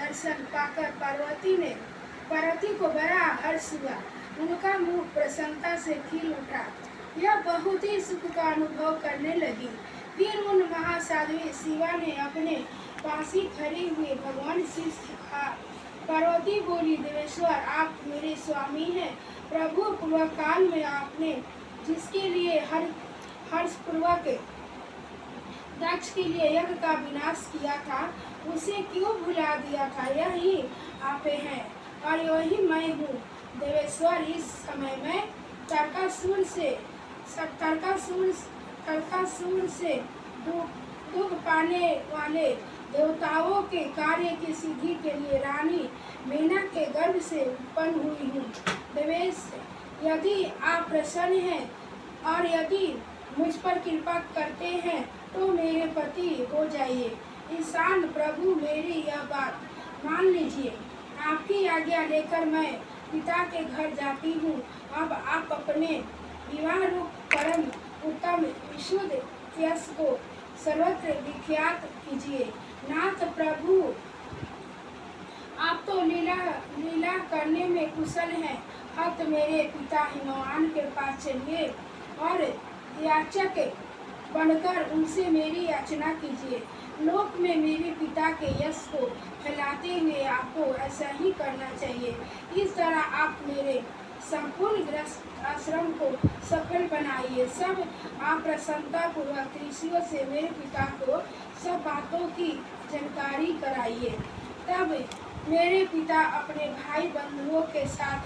दर्शन पाकर पार्वती को बड़ा हर्ष हुआ। उनका मुंह प्रसन्नता से खिल उठा। यह बहुत ही सुख का अनुभव करने लगी। फिर उन महासाध्वी शिवा ने अपने पास ही खड़े हुए भगवान शिव से कहा। पार्वती बोली, देवेश्वर, आप मेरे स्वामी हैं। प्रभु, पूर्व काल में आपने जिसके लिए हर्षपूर्वक दक्ष के लिए यज्ञ का विनाश किया था, उसे क्यों भुला दिया था? यही आप हैं और यही मैं हूँ। देवेश्वर, इस समय मैं तारकासुर से दुख पाने वाले देवताओं के कार्य की सिद्धि के लिए रानी मीना के गर्भ से उत्पन्न हुई हूँ। देवेश, यदि आप प्रसन्न हैं और यदि मुझ पर कृपा करते हैं तो मेरे पति हो जाइए। ईशान प्रभु, मेरी यह बात मान लीजिए। आपकी आज्ञा लेकर मैं पिता के घर जाती हूँ। अब आप अपने विवाह रूप परम उत्तम विशुद्ध यश को सर्वत्र विख्यात कीजिए। नाथ प्रभु, आप तो लीला करने में कुशल हैं। अब मेरे पिता हिमवान के पास चलिए और याचक बनकर उनसे मेरी याचना कीजिए। लोक में मेरे पिता के यश को फैलाते हुए आपको ऐसा ही करना चाहिए। इस तरह आप मेरे संपूर्ण गृहस्थ आश्रम को सफल बनाइए। सब आप प्रसन्नता पूर्वक ऋषियों से मेरे पिता को सब बातों की जानकारी कराइए। तब मेरे पिता अपने भाई बंधुओं के साथ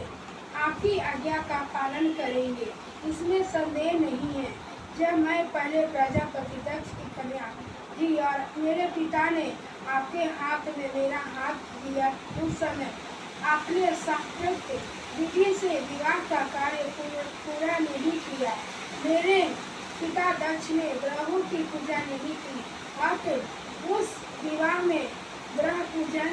आपकी आज्ञा का पालन करेंगे, इसमें संदेह नहीं है। जब मैं पहले प्रजापति दक्ष की कन्या थी और मेरे पिता ने आपके हाथ में मेरा हाथ दिया, उस समय आपने शास्त्रोक्त विधि से विवाह का कार्य पूरा नहीं किया। मेरे पिता दक्ष ने ग्रहों की पूजा नहीं की। अब उस विवाह में ग्रह पूजन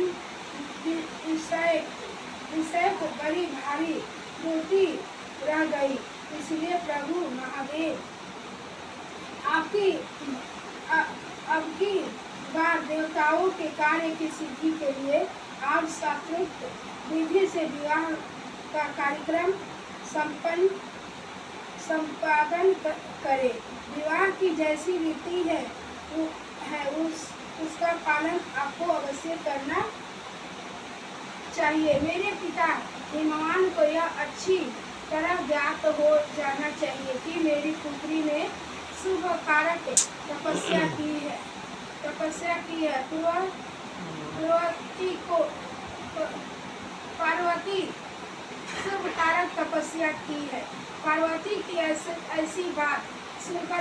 विषय को बड़ी भारी त्रुटि रह गई। इसलिए प्रभु महादेव, अब की बार देवताओं के कार्य की सिद्धि के लिए आप शास्त्रोक्त विधि से विवाह का कार्यक्रम संपादन करें। विवाह की जैसी रीति है उसका पालन आपको अवश्य करना चाहिए। मेरे पिता हिमवान को यह अच्छी तरह ज्ञात हो जाना चाहिए कि मेरी पुत्री ने शुभ कारक तपस्या की है। पार्वती शुभ कारक तपस्या की है। पार्वती की ऐसी बात सुनकर